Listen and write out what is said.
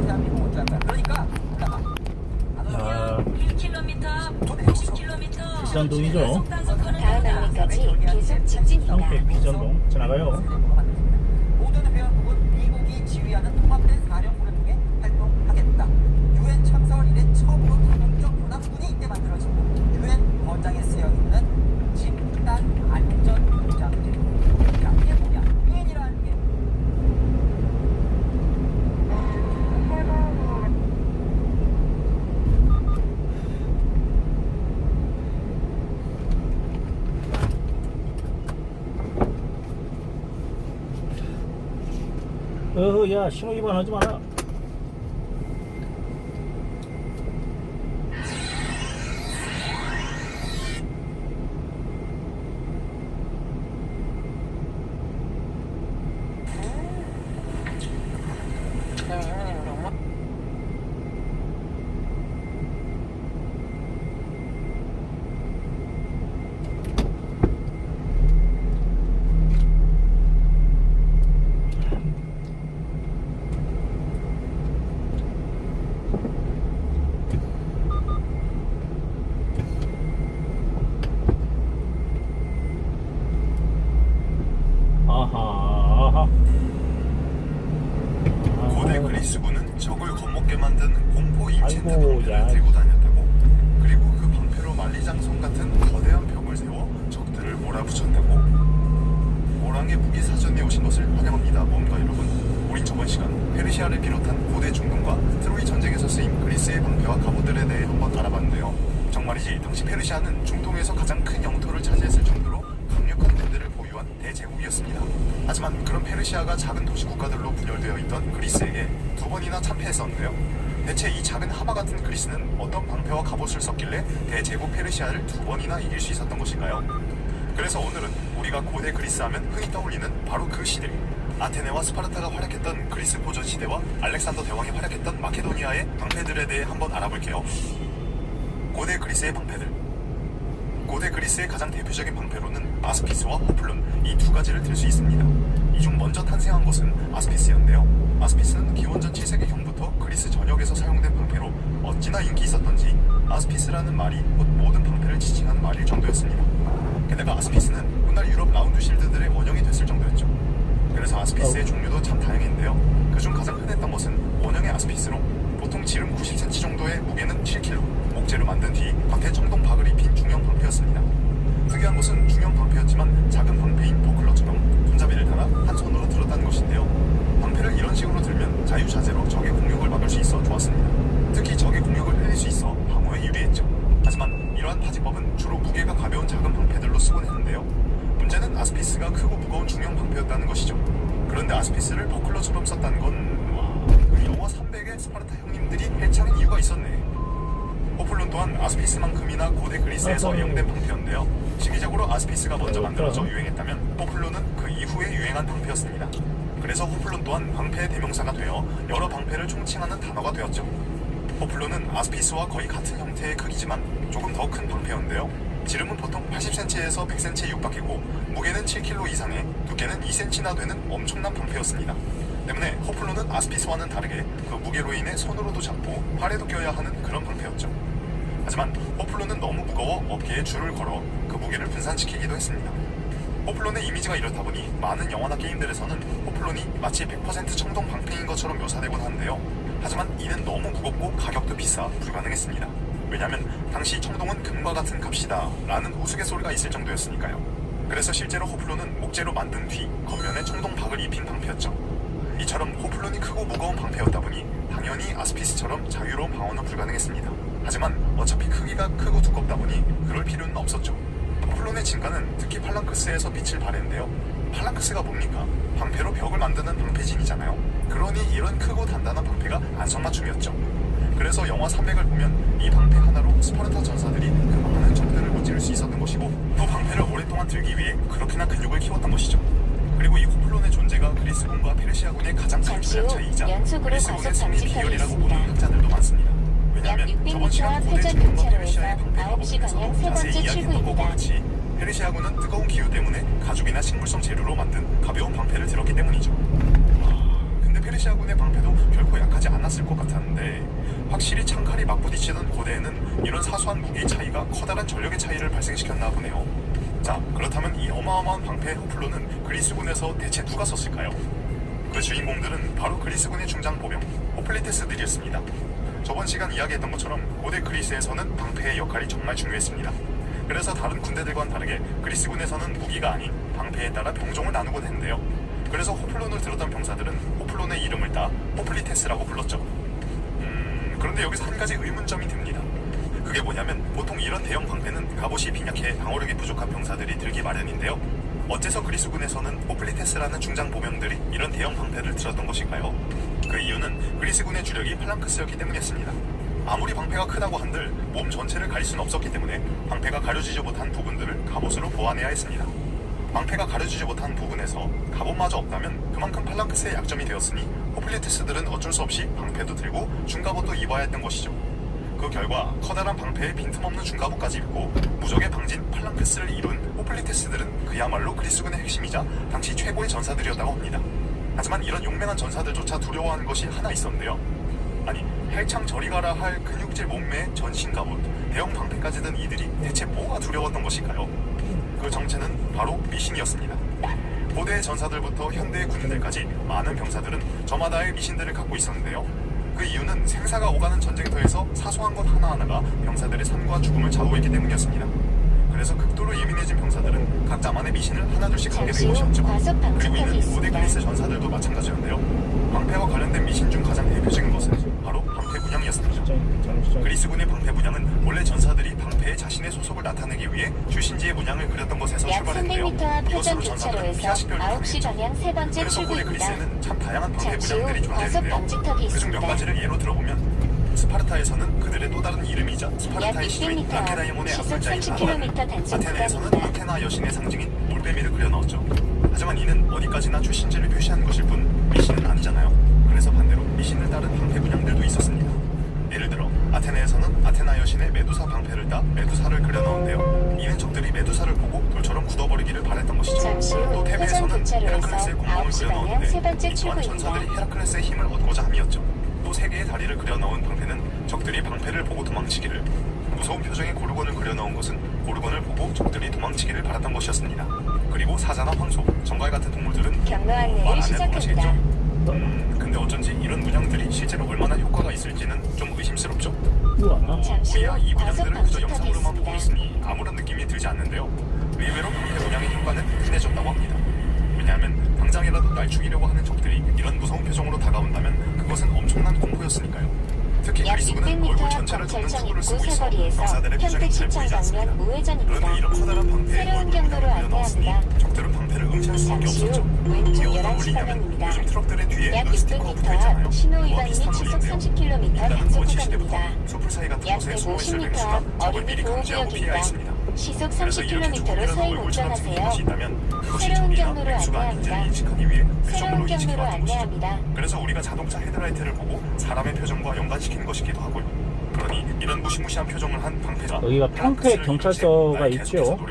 대한민국 어떻게 할까요? 그러니까 자, 1km, 90km. 비산동이죠. 다음 안내까지 계속 직진입니다. 쌍백 비산동 지나가요. 모든 회원국은 미국이 지휘하는 통합된 사령부를 통해 활동하겠다. 유엔 창설 이래 처음으로 다국적 연합군이 이때 만들어집니다. 유엔 번장에 쓰여 있는 집단 안전 보장제. 자, 이게 뭐냐? 유엔이라는 게 야, 신호 위반하지 마라. 아하. 고대 그리스군은 적을 겁먹게 만든 공포 인챈트 아이고, 방패를 야. 들고 다녔다고. 그리고 그 방패로 만리장성 같은 거대한 벽을 세워 적들을 몰아붙였다고. 모랑의 무기 사전에 오신 것을 환영합니다. 뭔가 여러분, 우린 저번 시간 페르시아를 비롯한 고대 중동과 트로이 전쟁에서 쓰인 그리스의 방패와 갑옷들에 대해 한번 알아봤는데요. 정말이지 당시 페르시아는 중동에서 가장 큰 영토를 차지했을 정도로 강력한 군대를 보유한 대제국이었습니다. 하지만 그런 페르시아가 작은 도시 국가들로 분열되어 있던 그리스에게 두 번이나 참패했었는데요. 대체 이 작은 하마 같은 그리스는 어떤 방패와 갑옷을 썼길래 대제국 페르시아를 두 번이나 이길 수 있었던 것일까요? 그래서 오늘은 우리가 고대 그리스 하면 흔히 떠올리는 바로 그 시대, 아테네와 스파르타가 활약했던 그리스 고전 시대와 알렉산더 대왕이 활약했던 마케도니아의 방패들에 대해 한번 알아볼게요. 고대 그리스의 방패들. 고대 그리스의 가장 대표적인 방패로는 아스피스와 호플론, 이 두 가지를 들 수 있습니다. 이 중 먼저 탄생한 것은 아스피스였는데요. 아스피스는 기원전 7세기경부터 그리스 전역에서 사용된 방패로 어찌나 인기 있었던지 아스피스라는 말이 곧 모든 방패를 지칭하는 말일 정도였습니다. 게다가 아스피스는 훗날 유럽 라운드 실드들의 원형이 됐을 정도였죠. 그래서 아스피스의 종류도 참 다양했는데요. 그중 가장 흔했던 것은 원형의 아스피스로 보통 지름 90cm 정도의 무게는 7kg, 목재로 만든 뒤 겉에 청동 박을 입힌 중형 방패였습니다. 특이한 것은 중형 방패였지만 작은 방패인 버클러처럼 손잡이를 달아 한 손으로 들었다는 것인데요. 방패를 이런 식으로 들면 자유자재로 적의 공격을 막을 수 있어 좋았습니다. 특히 적의 공격을 흘릴 수 있어 방어에 유리했죠. 하지만 이러한 파지법은 주로 무게가 가벼운 작은 방패들로 쓰곤 했는데요. 문제는 아스피스가 크고 무거운 중형 방패였다는 것이죠. 그런데 아스피스를 버클러처럼 썼다는 건 그 영화 300의 스파르타 형님들이 해창한 이유가 있었네. 호플론 또한 아스피스만큼이나 고대 그리스에서 애용된 방패였는데요. 시기적으로 아스피스가 먼저 만들어져 유행했다면 호플론은 그 이후에 유행한 방패였습니다. 그래서 호플론 또한 방패의 대명사가 되어 여러 방패를 총칭하는 단어가 되었죠. 호플론은 아스피스와 거의 같은 형태의 크기지만 조금 더 큰 방패였는데요. 지름은 보통 80cm에서 100cm에 육박이고 무게는 7kg 이상에 두께는 2cm나 되는 엄청난 방패였습니다. 때문에 호플론은 아스피스와는 다르게 그 무게로 인해 손으로도 잡고 팔에도 껴야 하는 그런 방패였죠. 하지만 호플론은 너무 무거워 어깨에 줄을 걸어 그 무게를 분산시키기도 했습니다. 호플론의 이미지가 이렇다 보니 많은 영화나 게임들에서는 호플론이 마치 100% 청동 방패인 것처럼 묘사되곤 하는데요. 하지만 이는 너무 무겁고 가격도 비싸 불가능했습니다. 왜냐하면 당시 청동은 금과 같은 값이다 라는 우스갯소리가 있을 정도였으니까요. 그래서 실제로 호플론은 목재로 만든 뒤 겉면에 청동 박을 입힌 방패였죠. 이처럼 호플론이 크고 무거운 방패였다 보니 당연히 아스피스처럼 자유로운 방어는 불가능했습니다. 하지만 어차피 크기가 크고 두껍다 보니 그럴 필요는 없었죠. 호플론의 진가는 특히 팔랑크스에서 빛을 발했는데요. 팔랑크스가 뭡니까? 방패로 벽을 만드는 방패진이잖아요. 그러니 이런 크고 단단한 방패가 안성맞춤이었죠. 그래서 영화 300을 보면 이 방패 하나로 스파르타 전사들이 그 많은 적들을 무찌를 수 있었던 것이고 또 방패를 오랫동안 들기 위해 그렇게나 근육을 키웠던 것이죠. 그리고 이 호플론의 존재가 그리스군과 페르시아군의 가장 큰 주력 차이이자 그리스군의 승리 비결이라고 보는 학자들도 많습니다. 왜냐하면 저번 시간 고대 중동과 페르시아의 방패 가옥에서도 자세히 이야기했던 것과 같이 페르시아군은 뜨거운 기후 때문에 가죽이나 식물성 재료로 만든 가벼운 방패를 들었기 때문이죠. 근데 페르시아군의 방패도 결코 약하지 않았을 것 같았는데 확실히 창칼이 맞부딪히던 고대에는 이런 사소한 무기의 차이가 커다란 전력의 차이를 발생시켰나 보네요. 자, 그렇다면 이 어마어마한 방패의 호플로는 그리스군에서 대체 누가 썼을까요? 그 주인공들은 바로 그리스군의 중장 보병 호플리테스들이었습니다. 저번 시간 이야기했던 것처럼 고대 그리스에서는 방패의 역할이 정말 중요했습니다. 그래서 다른 군대들과는 다르게 그리스군에서는 무기가 아닌 방패에 따라 병종을 나누곤 했는데요. 그래서 호플론을 들었던 병사들은 호플론의 이름을 따 호플리테스라고 불렀죠. 그런데 여기서 한 가지 의문점이 듭니다. 그게 뭐냐면 보통 이런 대형 방패는 갑옷이 빈약해 방어력이 부족한 병사들이 들기 마련인데요. 어째서 그리스군에서는 호플리테스라는 중장 보병들이 이런 대형 방패를 들었던 것일까요? 그 이유는 그리스군의 주력이 팔랑크스였기 때문이었습니다. 아무리 방패가 크다고 한들 몸 전체를 가릴 수는 없었기 때문에 방패가 가려지지 못한 부분들을 갑옷으로 보완해야 했습니다. 방패가 가려지지 못한 부분에서 갑옷마저 없다면 그만큼 팔랑크스의 약점이 되었으니 호플리테스들은 어쩔 수 없이 방패도 들고 중갑옷도 입어야 했던 것이죠. 그 결과 커다란 방패에 빈틈없는 중갑옷까지 입고 무적의 방진 팔랑크스를 이룬 호플리테스들은 그야말로 그리스군의 핵심이자 당시 최고의 전사들이었다고 합니다. 하지만 이런 용맹한 전사들조차 두려워하는 것이 하나 있었는데요. 아니, 헬창 저리 가라 할 근육질 몸매의 전신 갑옷, 대형 방패까지 든 이들이 대체 뭐가 두려웠던 것일까요? 그 정체는 바로 미신이었습니다. 고대의 전사들부터 현대의 군인들까지 많은 병사들은 저마다의 미신들을 갖고 있었는데요. 그 이유는 생사가 오가는 전쟁터에서 사소한 것 하나하나가 병사들의 삶과 죽음을 좌우했기 때문이었습니다. 그래서 극도로 예민해진 병사들은 각자만의 미신을 하나둘씩 갖게 된 것이었죠. 그리고 이는 고대 그리스 전사들도 마찬가지였는데요. 방패와 관련된 미신 중 가장 대표적인 것은 바로 방패 분양이었습니다. 그리스군의 방패 분양은 원래 전사들이 방패에 자신의 소속을 나타내기 위해 출신지의 문양을 그렸던 것에서 약 출발했는데요. 300m 앞 이것으로 회전 전사들은 교차로에서 피아식별로 9시 가능했죠. 방향 세 번째 그래서 고대 출구입니다. 그리스에는 참 다양한 방패 잠시 후 분양들이 과속 존재했는데요. 방지턱이 그중 몇 있습니다. 가지를 예로 들어보면 스파르타에서는 그들의 또 다른 이름이자 스파르타의 약 시조인 200m 라케다이몬의 시속 앞글자인 30km 단속 아테네에서는 구간입니다. 아테나 여신의 상징인 올빼미를 그려넣었죠. 하지만 이는 어디까지나 출신지를 표시하는 것일 뿐 미신은 아니잖아요. 그래서 반대로 미신을 따른 방패 분양들도 있었습니다. 예를 들어 아테네에서는 아테나 여신의 메두사 방패를 따 메두사를 그려넣었는데요. 이는 적들이 메두사를 보고 돌처럼 굳어버리기를 바랬던 것이죠. 잠시 후 또 회전 테베에서는 교차로에서 헤라클레스의 공범을 9시 방향 그려넣었는데 세 번째 이 또한 출구입니다. 전사들이 헤라클레스의 힘을 얻고자 함이었죠. 또 세 개의 다리를 그려넣은 방패는 적들이 방패를 보고 도망치기를, 무서운 표정의 고르곤을 그려넣은 것은 고르곤을 보고 적들이 도망치기를 바랐던 것이었습니다. 그리고 사자나 황소, 정갈 같은 동물들은 경로 말 안내를 안 해도 시작합니다. 아시겠죠? 근데 어쩐지 이런 문양들이 실제로 얼마나 효과가 있을지는 좀 의심스럽죠? 우와. 잠시 우리야 이 후 과속 문양들을 그저 방지턱이 영상으로만 보고 있습니다. 있으니 아무런 느낌이 들지 않는데요. 의외로 방패 문양의 효과는 흔해졌다고 합니다. 왜냐하면 당장이라도 날 죽이려고 하는 적들이 이런 무서운 표정으로 다가온다면 그것은 엄청난 공포였으니까요. 특히 약 그리스군은 600m 얼굴 앞 전체를 도는 검찰청 투구를 입구 쓰고 있어 사거리에서 병사들의 표정이 현대 잘 시청 보이지 않습니다. 방면 우회전입니다. 그런데 이런 커다란 방패에 새로운 얼굴 경로로 문양을 그려넣었으니 안내합니다. 적들은 방패를 응시할 수밖에 잠시 후 없었죠. 왼쪽 이게 어떤 11시 원리냐면 방향입니다. 요즘 트럭들의 뒤에 약 눈 스티커가 600m 붙어있잖아요. 앞 신호 그거 위반 및 비슷한 시속 원리인데요. 30km 인간은 단속 원시 시대부터 구간입니다. 숲을 사이 같은 약 곳에 숨어있을 150m 맹수가 앞 적을 어린이 미리 감지하고 피해야 보호구역입니다. 했습니다. 시속 그래서 이렇게 30km로 조금이라도 서행 얼굴처럼 생긴 운전하세요. 것이 있다면 그것이 새로운 적이나 경로로 맹수가 아닌지를 안내합니다. 인식하기 위해 새로운 표정으로 경로로 인식해왔던 것이죠. 안내합니다. 그래서 우리가 자동차 헤드라이트를 보고 사람의 표정과 연관시키는 것이기도 하고요. 그러니 이런 무시무시한 표정을 한 방패가 여기가 평택 경찰서가 있죠.